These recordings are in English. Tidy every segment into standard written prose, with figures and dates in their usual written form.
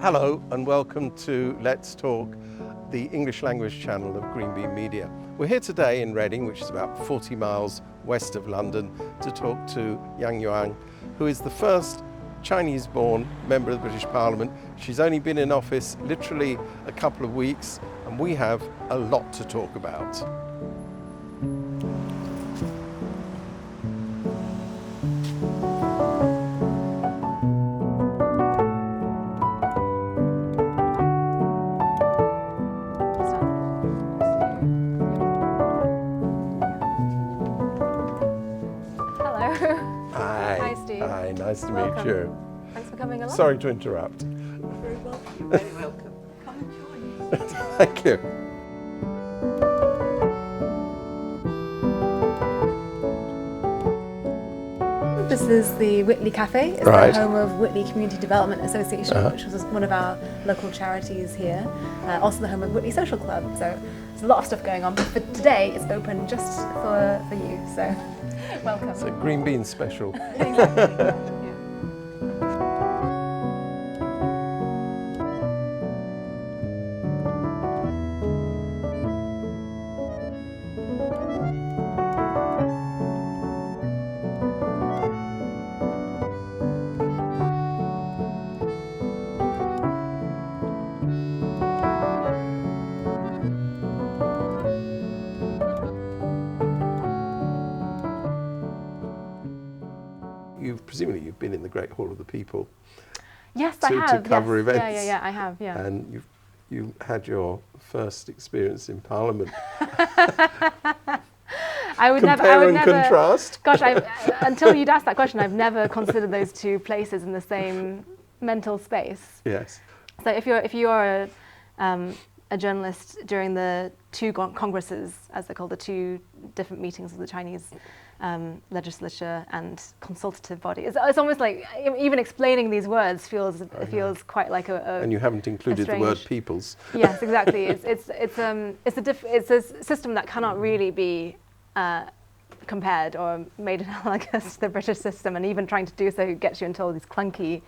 Hello and welcome to Let's Talk, the English language channel of greenbeanmedia. We're here today in Reading, which is about 40 miles west of London, to talk to Yuan Yang, who is the first Chinese-born member of the British Parliament. She's only been in office literally a couple of weeks, and we have a lot to talk about. Nice to meet you. Thanks for coming along. Sorry to interrupt. You're very welcome. You're very welcome. Come and join us. Thank you. This is the Whitley Cafe. It's Right. the home of Whitley Community Development Association, which was one of our local charities here. Also the home of Whitley Social Club. So there's a lot of stuff going on. But for today, it's open just for you. So welcome. It's a green bean special. Exactly. Presumably you've been in the Great Hall of the People. Yes, I have. To cover yes. events. Yeah, I have. Yeah. And you had your first experience in Parliament. I would Compare and never. contrast. Gosh, until you'd asked that question, I've never considered those two places in the same mental space. Yes. So if you're a journalist during the two congresses, as they're called, the two different meetings of the Chinese legislature and consultative body, it's almost like even explaining these words feels quite like a and you haven't included the word peoples. Yes, exactly. It's a system that cannot really be compared or made analogous to the British system, and even trying to do so gets you into all these clunky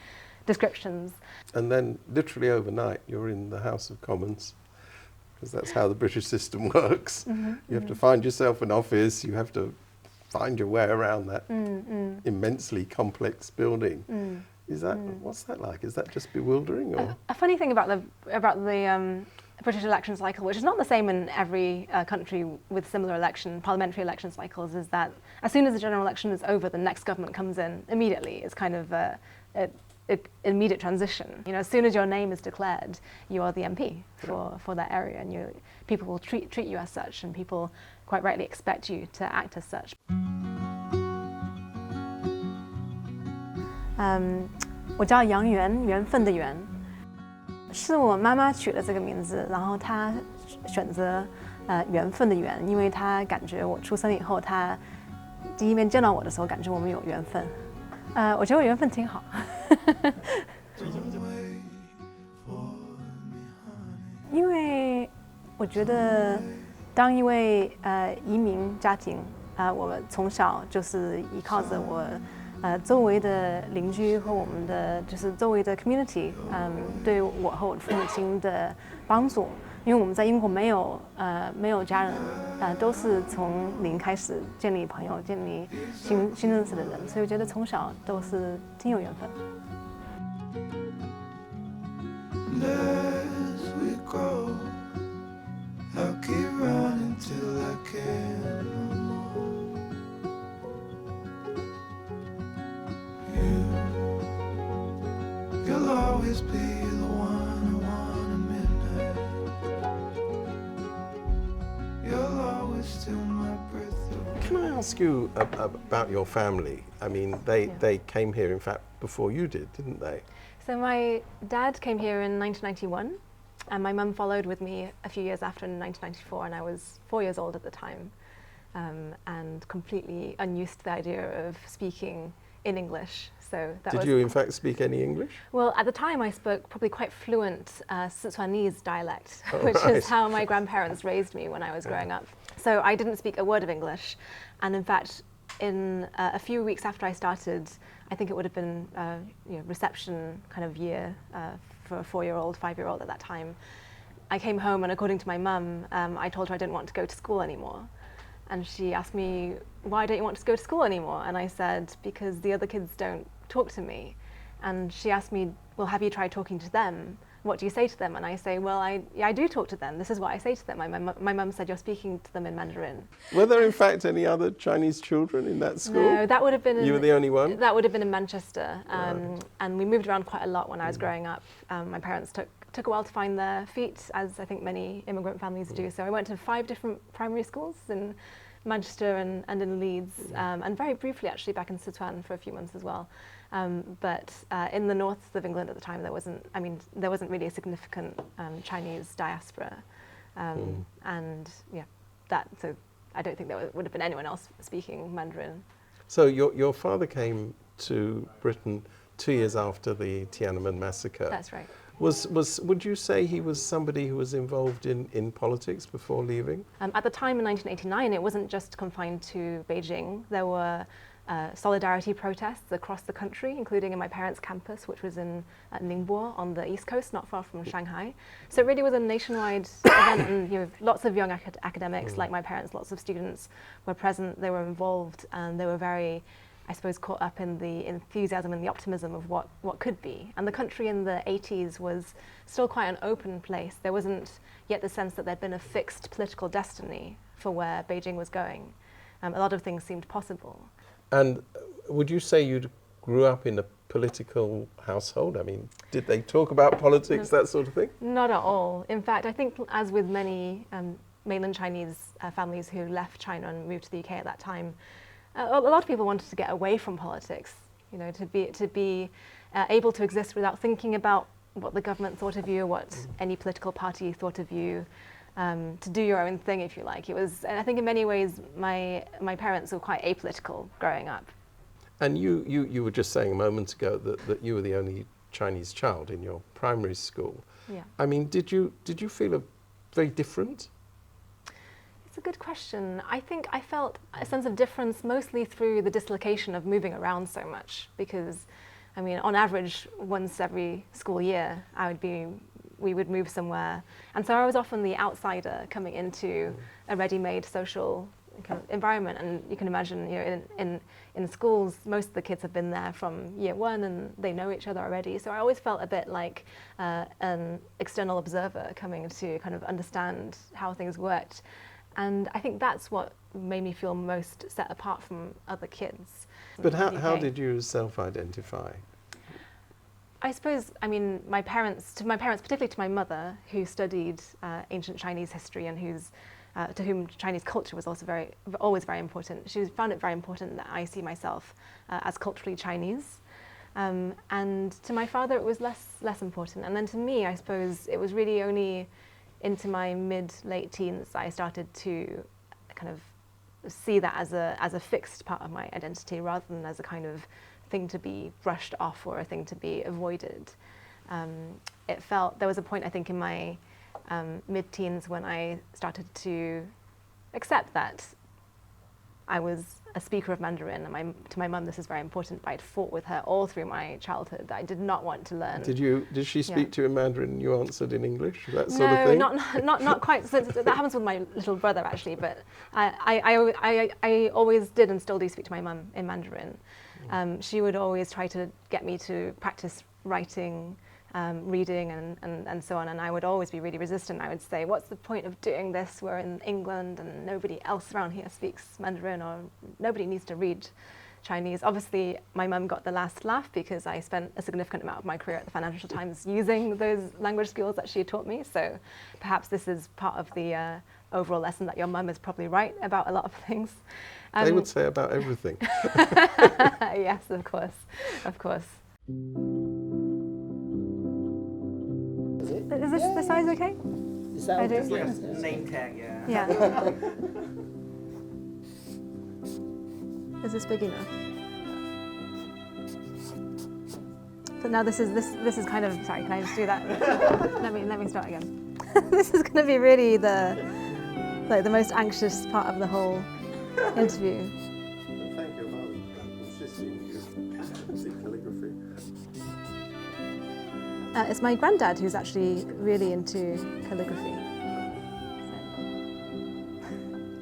descriptions. And then literally overnight you're in the House of Commons, because that's how the British system works. Mm-hmm, you have to find yourself an office, you have to find your way around that immensely complex building. Is that what's that like? Is that just bewildering? Or? A funny thing about the British election cycle, which is not the same in every country with similar parliamentary election cycles, is that as soon as the general election is over, the next government comes in immediately. It's kind of an immediate transition. You know, as soon as your name is declared, you are the MP for that area, and people will treat you as such, and people quite rightly expect you to act as such. 我叫杨缘，缘分的缘，是我妈妈取的这个名字，然后她选择缘分的缘，因为她感觉我出生以后，她第一面见到我的时候，感觉我们有缘分。我觉得我缘分挺好。因为我觉得当一位移民家庭，我们从小就是依靠着我周围的邻居和我们的就是周围的 community， 对我和我的父母亲的帮助。因为我们在英国没有家人，都是从零开始建立朋友，建立新认识的人，所以我觉得从小都是挺有缘分。I'll keep running till I can't no more. You'll always be the one I want at midnight. You'll always steal my breath. Can I ask you about your family? I mean, they came here, in fact, before you did, didn't they? So my dad came here in 1991. And my mum followed with me a few years after in 1994, and I was 4 years old at the time, and completely unused to the idea of speaking in English. So that Did you in fact speak any English? Well, at the time I spoke probably quite fluent Sichuanese dialect, Oh, which right. is how my grandparents raised me when I was growing up. So I didn't speak a word of English, and in fact, in a few weeks after I started, I think it would have been reception kind of year for a 4-year-old, 5-year-old at that time. I came home and according to my mum, I told her I didn't want to go to school anymore. And she asked me, why don't you want to go to school anymore? And I said, because the other kids don't talk to me. And she asked me, well, have you tried talking to them? What do you say to them? And I say, well, I do talk to them. This is what I say to them. My mum said, you're speaking to them in Mandarin. Were there in fact any other Chinese children in that school? No, that would have been... You were the only one? That would have been in Manchester. Right. And we moved around quite a lot when I was growing up. My parents took a while to find their feet, as I think many immigrant families do. So I went to 5 different primary schools in Manchester and in Leeds, and very briefly actually back in Sichuan for a few months as well. But in the north of England at the time, there wasn't really a significant Chinese diaspora, and yeah, so I don't think there would have been anyone else speaking Mandarin. So your father came to Britain 2 years after the Tiananmen massacre. That's right. Would you say he was somebody who was involved in politics before leaving? At the time in 1989, it wasn't just confined to Beijing. There were solidarity protests across the country, including in my parents' campus, which was in Ningbo on the east coast, not far from Shanghai. So it really was a nationwide event, and lots of young academics, like my parents, lots of students were present. They were involved, and they were very, I suppose, caught up in the enthusiasm and the optimism of what could be. And the country in the 80s was still quite an open place. There wasn't yet the sense that there'd been a fixed political destiny for where Beijing was going. A lot of things seemed possible. And would you say you grew up in a political household? I mean, did they talk about politics, that sort of thing? Not at all. In fact, I think as with many mainland Chinese families who left China and moved to the UK at that time, a lot of people wanted to get away from politics, to be able to exist without thinking about what the government thought of you, what any political party thought of you, to do your own thing, if you like. It was, and I think in many ways, my parents were quite apolitical growing up. And you were just saying a moment ago that you were the only Chinese child in your primary school. Yeah. I mean, did you feel very different? It's a good question. I think I felt a sense of difference mostly through the dislocation of moving around so much, because, I mean, on average, once every school year, we would move somewhere. And so I was often the outsider coming into a ready-made social kind of environment. And you can imagine, in schools, most of the kids have been there from year 1 and they know each other already. So I always felt a bit like an external observer coming to kind of understand how things worked. And I think that's what made me feel most set apart from other kids. But how did you self-identify? I suppose, I mean, my parents, particularly to my mother, who studied ancient Chinese history and to whom Chinese culture was also always very important. She found it very important that I see myself as culturally Chinese. And to my father, it was less important. And then to me, I suppose, it was really only into my late teens I started to kind of see that as a fixed part of my identity, rather than as a kind of thing to be brushed off or a thing to be avoided. There was a point, I think, in my mid-teens when I started to accept that I was a speaker of Mandarin, and to my mum this is very important, but I'd fought with her all through my childhood that I did not want to learn. Did she speak to you in Mandarin and you answered in English, that sort of thing? No, not quite. So that happens with my little brother actually, but I always did and still do speak to my mum in Mandarin. She would always try to get me to practice writing, reading and so on, and I would always be really resistant. I would say, what's the point of doing this? We're in England and nobody else around here speaks Mandarin, or nobody needs to read Chinese. Obviously, my mum got the last laugh because I spent a significant amount of my career at the Financial Times using those language skills that she had taught me, so perhaps this is part of the overall lesson that your mum is probably right about a lot of things. They would say about everything. Yes, of course. Is this the size okay? Is that I do. just like a name tag? Yeah. Yeah. Is this big enough? So now this is kind of, sorry, can I just do that? let me start again. This is going to be really the most anxious part of the whole interview. Thank you for insisting you see calligraphy. It's my granddad who's actually really into calligraphy.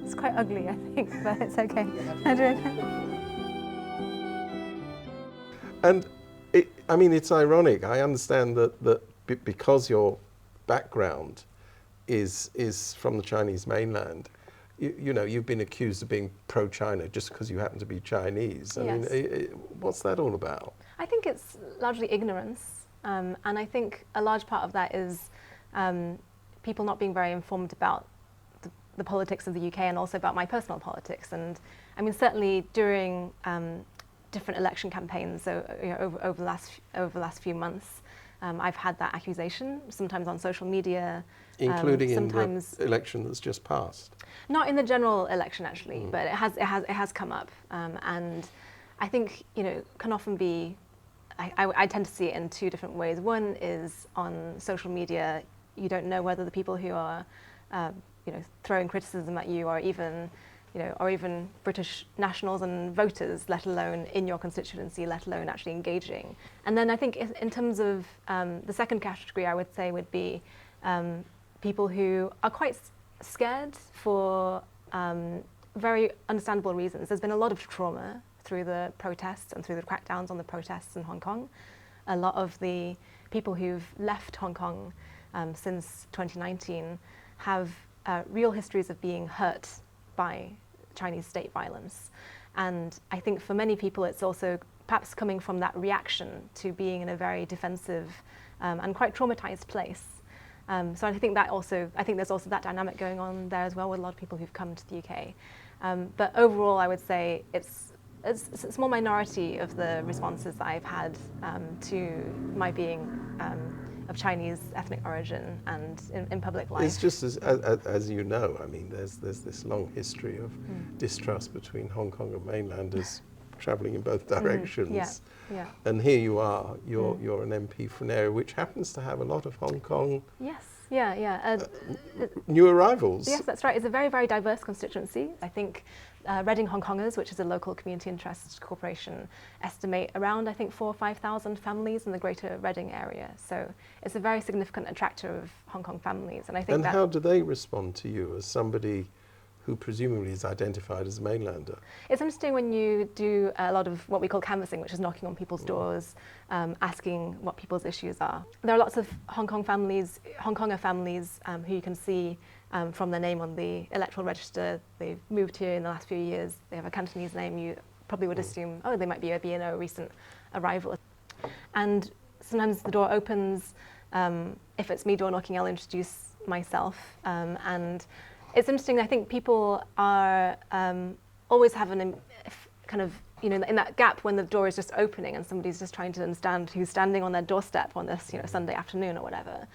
It's quite ugly, I think, but it's okay. I do okay. And it's ironic. I understand that because your background is from the Chinese mainland, you've been accused of being pro-China just because you happen to be Chinese. I mean, what's that all about? I think it's largely ignorance, and I think a large part of that is people not being very informed about the politics of the UK and also about my personal politics. And I mean, certainly during different election campaigns, so over the last few months, I've had that accusation, sometimes on social media. Including in the election that's just passed? Not in the general election, actually, but it has come up. And I think, can often be, I tend to see it in two different ways. One is on social media, you don't know whether the people who are, throwing criticism at you are even British nationals and voters, let alone in your constituency, let alone actually engaging. And then I think in terms of the second category, I would say would be people who are quite scared for very understandable reasons. There's been a lot of trauma through the protests and through the crackdowns on the protests in Hong Kong. A lot of the people who've left Hong Kong since 2019 have real histories of being hurt by Chinese state violence. And I think for many people it's also perhaps coming from that reaction to being in a very defensive and quite traumatized place. So I think there's also that dynamic going on there as well with a lot of people who've come to the UK. But overall I would say it's a small minority of the responses that I've had to my being of Chinese ethnic origin and in public life. It's just as you know, I mean, there's this long history of distrust between Hong Kong and mainlanders travelling in both directions. Yeah. And here you are, you're an MP for an area which happens to have a lot of Hong Kong new arrivals. Yes, that's right. It's a very, very diverse constituency. I think Reading Hongkongers, which is a local community interest corporation, estimate around, I think, 4,000 or 5,000 families in the greater Reading area. So it's a very significant attractor of Hong Kong families. And I think how do they respond to you as somebody who presumably is identified as a mainlander? It's interesting when you do a lot of what we call canvassing, which is knocking on people's doors, asking what people's issues are. There are lots of Hongkonger families who you can see from their name on the electoral register. They've moved here in the last few years. They have a Cantonese name. You probably would assume, they might be a BNO, recent arrival. And sometimes the door opens. If it's me door knocking, I'll introduce myself. And it's interesting, I think people are always have in that gap when the door is just opening and somebody's just trying to understand who's standing on their doorstep on this Sunday afternoon or whatever.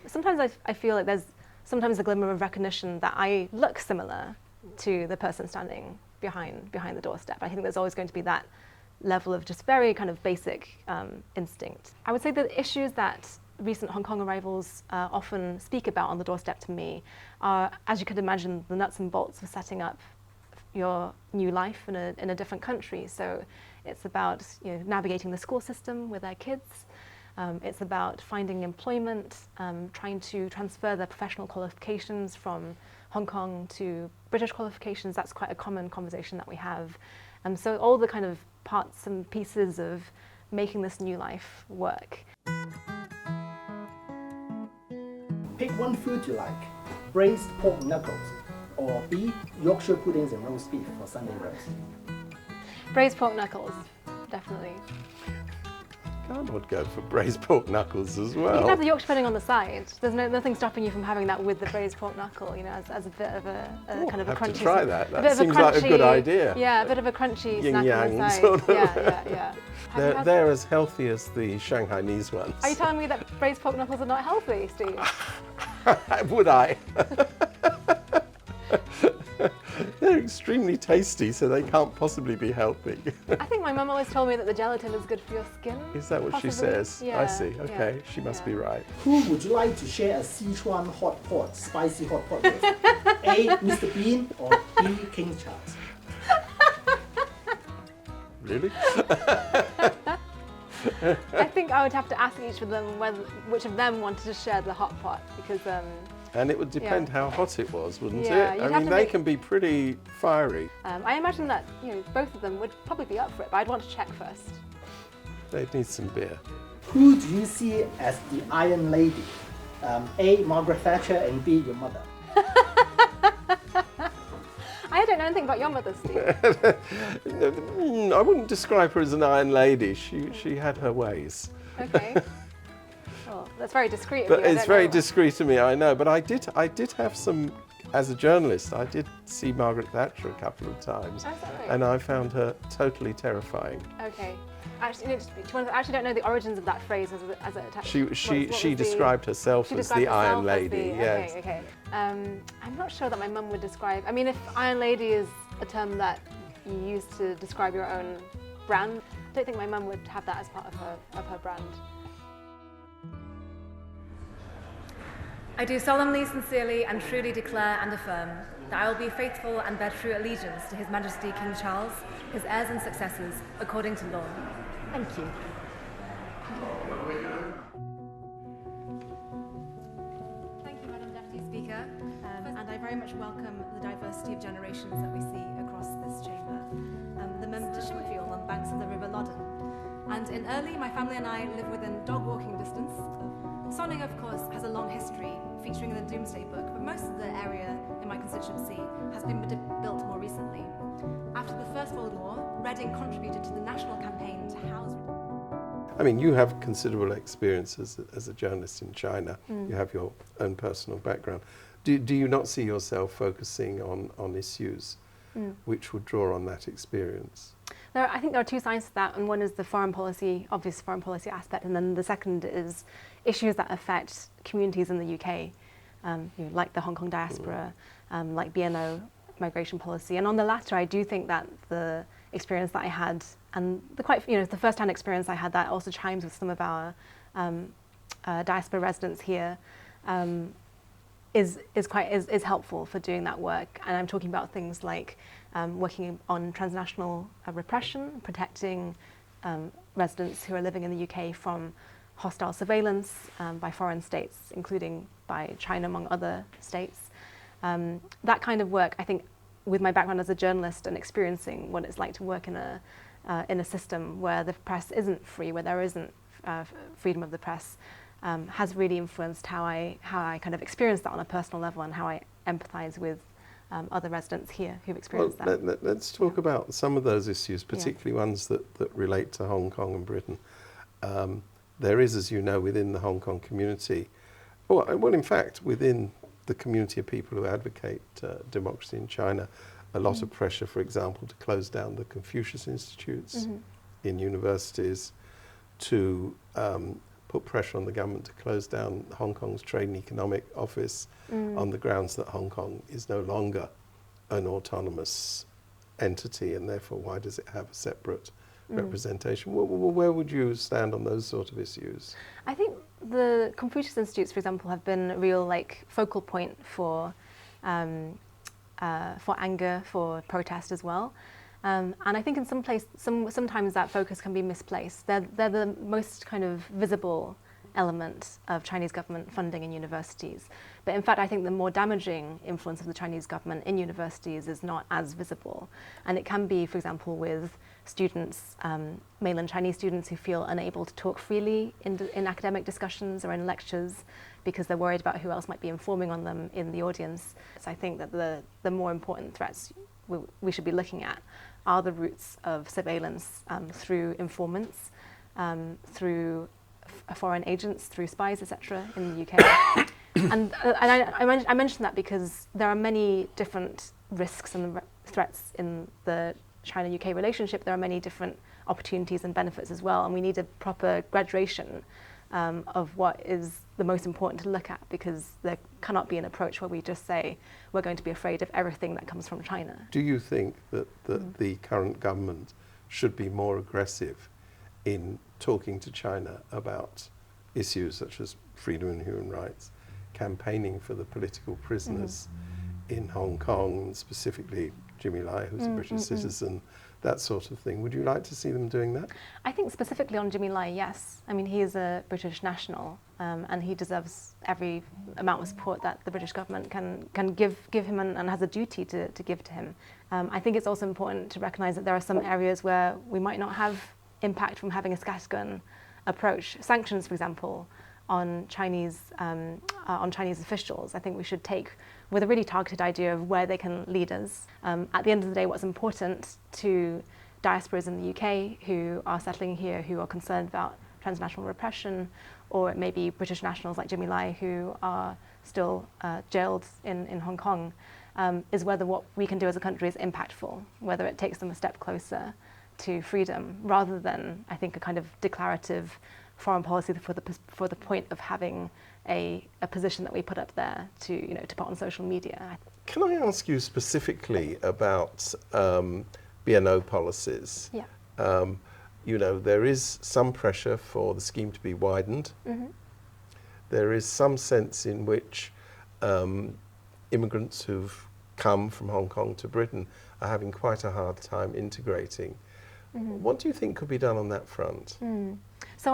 Sometimes I feel like there's sometimes a glimmer of recognition that I look similar to the person standing behind the doorstep. I think there's always going to be that level of just very kind of basic instinct. I would say the issues that recent Hong Kong arrivals often speak about on the doorstep to me are, as you could imagine, the nuts and bolts of setting up your new life in a different country. So it's about navigating the school system with their kids. It's about finding employment, trying to transfer their professional qualifications from Hong Kong to British qualifications. That's quite a common conversation that we have. And so all the kind of parts and pieces of making this new life work. Pick one food you like, braised pork knuckles, or B, Yorkshire puddings and roast beef for Sunday roast. Braised pork knuckles, definitely. I would go for braised pork knuckles as well. You can have the Yorkshire pudding on the side. There's nothing stopping you from having that with the braised pork knuckle, as a bit of a kind of a crunchy. I have to try that. That seems like a good idea. Yeah, a bit of a crunchy Yin snack on the yang side. sort of. Yeah. They're as healthy as the Shanghainese ones. Are you telling me that braised pork knuckles are not healthy, Steve? Would I? They're extremely tasty, so they can't possibly be healthy. I think my mum always told me that the gelatin is good for your skin. Is that what she says? Yeah, I see. Okay, she must be right. Who would you like to share a Sichuan hot pot, spicy hot pot with? A, Mr. Bean, or B, King Charles? Really? I think I would have to ask each of them which of them wanted to share the hot pot, because And it would depend how hot it was, wouldn't Yeah, it? you'd I have mean, to they make- can be pretty fiery. I imagine that both of them would probably be up for it, but I'd want to check first. They'd need some beer. Who do you see as the Iron Lady? A. Margaret Thatcher, and B. your mother. I don't know anything about your mother, Steve. I wouldn't describe her as an iron lady. She had her ways. Okay. Well, that's very discreet of But you. I it's don't very know. discreet of me, I know. But I did have some, as a journalist, I did see Margaret Thatcher a couple of times. Oh, is that right? And I found her totally terrifying. Okay. Actually, I actually don't know the origins of that phrase as it attached. She described herself She as described the Iron herself as Lady, the- yes. Okay. I'm not sure that my mum would describe. I mean, if Iron Lady is a term that you use to describe your own brand, I don't think my mum would have that as part of her brand. I do solemnly, sincerely and truly declare and affirm that I will be faithful and bear true allegiance to His Majesty King Charles, his heirs and successors, according to law. Thank you. Thank you, Madam Deputy Speaker, and I very much welcome the diversity of generations that we see across this chamber. The members to Shimfield on the banks of the River Loddon. And in Earley, my family and I live within dog walking distance. Sonning, of course, has a long history, featuring in the Doomsday Book, but most of the area in my constituency has been built more recently. After the First World War, Reading contributed to the national campaign to house... I mean, you have considerable experience as a journalist in China. You have your own personal background. Do you not see yourself focusing on issues which would draw on that experience? I think there are two sides to that, and one is the obvious foreign policy aspect, and then the second is issues that affect communities in the UK, like the Hong Kong diaspora, like BNO migration policy. And on the latter, I do think that the experience that I had, and the first-hand experience I had, that also chimes with some of our diaspora residents here, is helpful for doing that work. And I'm talking about things like working on transnational repression, protecting residents who are living in the UK from hostile surveillance by foreign states, including by China, among other states. That kind of work, I think, with my background as a journalist and experiencing what it's like to work in a system where the press isn't free, where there isn't freedom of the press, has really influenced how I kind of experience that on a personal level, and how I empathise with other residents here who've experienced that. Let's talk about some of those issues, particularly ones that relate to Hong Kong and Britain. There is, as you know, within the Hong Kong community, well, in fact, within the community of people who advocate democracy in China, a lot of pressure, for example, to close down the Confucius Institutes in universities, to put pressure on the government to close down Hong Kong's Trade and Economic Office on the grounds that Hong Kong is no longer an autonomous entity, and therefore why does it have a separate representation? Where would you stand on those sort of issues? I think the Confucius Institutes, for example, have been a real focal point for anger, for protest as well. And I think in sometimes that focus can be misplaced. They're the most kind of visible element of Chinese government funding in universities. But in fact, I think the more damaging influence of the Chinese government in universities is not as visible. And it can be, for example, with students, mainland Chinese students who feel unable to talk freely in academic discussions or in lectures because they're worried about who else might be informing on them in the audience. So I think that the more important threats we should be looking at are the roots of surveillance through informants, through foreign agents, through spies, etc. in the UK. And I mentioned that because there are many different risks and threats in the China-UK relationship. There are many different opportunities and benefits as well, and we need a proper graduation of what is the most important to look at, because there cannot be an approach where we just say we're going to be afraid of everything that comes from China. Do you think that the current government should be more aggressive in talking to China about issues such as freedom and human rights, campaigning for the political prisoners in Hong Kong, specifically Jimmy Lai, who's a British citizen, that sort of thing. Would you like to see them doing that? I think specifically on Jimmy Lai, yes. I mean, he is a British national, and he deserves every amount of support that the British government can give him and has a duty to give to him. I think it's also important to recognise that there are some areas where we might not have impact from having a scattergun approach. Sanctions, for example, on Chinese officials, I think we should take with a really targeted idea of where they can lead us. At the end of the day, what's important to diasporas in the UK who are settling here, who are concerned about transnational repression, or it may be British nationals like Jimmy Lai who are still jailed in Hong Kong, is whether what we can do as a country is impactful, whether it takes them a step closer to freedom, rather than, I think, a kind of declarative foreign policy for the point of having a position that we put up there to put on social media. Can I ask you specifically about BNO policies? Yeah. There is some pressure for the scheme to be widened. Mm-hmm. There is some sense in which immigrants who've come from Hong Kong to Britain are having quite a hard time integrating. Mm-hmm. What do you think could be done on that front? So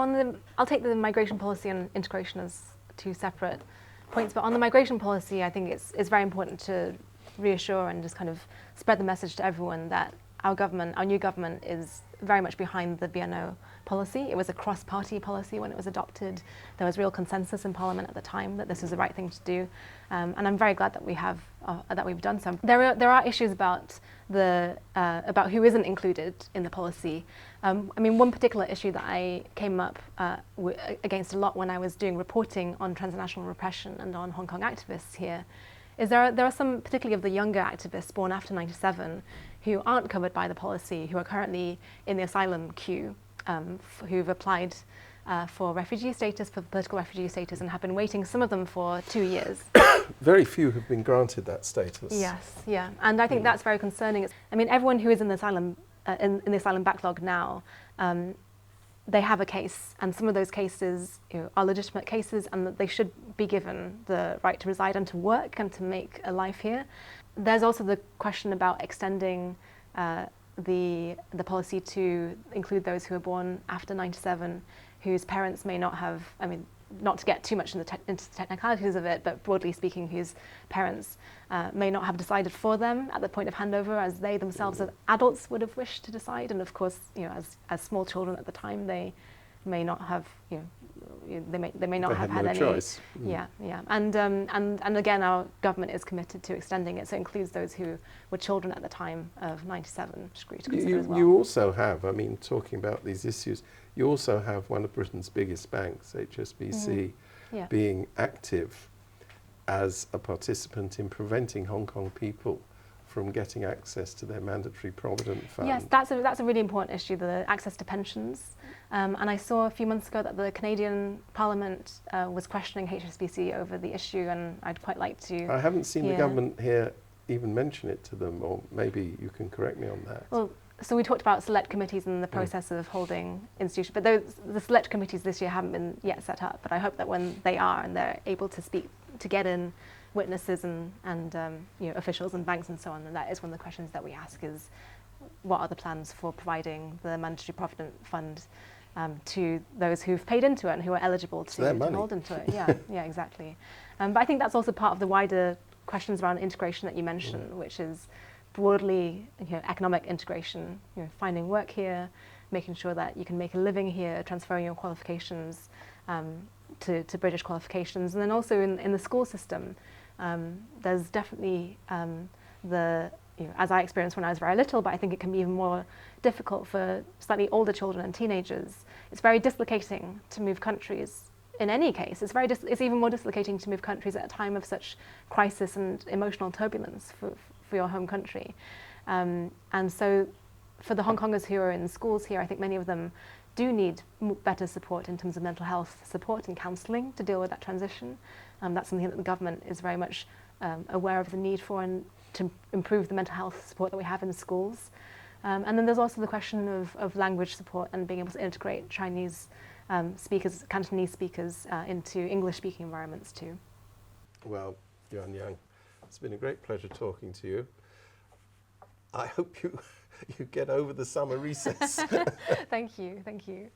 I'll take the migration policy and integration as two separate points, but on the migration policy, I think it's very important to reassure and just kind of spread the message to everyone that our new government is very much behind the BNO policy. It was a cross-party policy when it was adopted. There was real consensus in Parliament at the time that this was the right thing to do, and I'm very glad that we've done so. There are issues about who isn't included in the policy. I mean, one particular issue that I came up against a lot when I was doing reporting on transnational repression and on Hong Kong activists here is there are some, particularly of the younger activists born after 97, who aren't covered by the policy, who are currently in the asylum queue, who've applied for refugee status, for political refugee status, and have been waiting, some of them for 2 years. Very few have been granted that status. Yes, yeah, and I think that's very concerning. I mean, everyone who is in the asylum backlog now, they have a case, and some of those cases are legitimate cases, and that they should be given the right to reside and to work and to make a life here. There's also the question about extending the policy to include those who were born after 97, whose parents may not have, I mean, not to get too much into the technicalities of it, but broadly speaking, whose parents may not have decided for them at the point of handover, as they themselves as adults would have wished to decide. And of course, as small children at the time, they may not have, they may not have had any choice. Yeah. And again, our government is committed to extending it, so it includes those who were children at the time of 97, which is to consider as well. You also have, I mean, talking about these issues, you also have one of Britain's biggest banks, HSBC, being active as a participant in preventing Hong Kong people from getting access to their mandatory provident fund. Yes, that's a really important issue, the access to pensions. And I saw a few months ago that the Canadian Parliament was questioning HSBC over the issue, and I'd quite like to... I haven't seen the government here even mention it to them, or maybe you can correct me on that. Well, so we talked about select committees and the process of holding institutions, but the select committees this year haven't been yet set up, but I hope that when they are and they're able to speak, to get in witnesses and officials and banks and so on, and that is one of the questions that we ask is, what are the plans for providing the mandatory provident fund to those who've paid into it and who are eligible to hold into it? Yeah, exactly. But I think that's also part of the wider questions around integration that you mentioned, which is broadly economic integration, finding work here, making sure that you can make a living here, transferring your qualifications to British qualifications, and then also in the school system, there's definitely as I experienced when I was very little, but I think it can be even more difficult for slightly older children and teenagers. It's very dislocating to move countries. In any case, it's even more dislocating to move countries at a time of such crisis and emotional turbulence for your home country. And so for the Hong Kongers who are in schools here, I think many of them do need better support in terms of mental health support and counselling to deal with that transition. That's something that the government is very much aware of the need for, and to improve the mental health support that we have in schools. And then there's also the question of language support and being able to integrate Chinese speakers, Cantonese speakers into English-speaking environments too. Well, Yuan Yang, it's been a great pleasure talking to you. I hope you get over the summer recess. Thank you, thank you.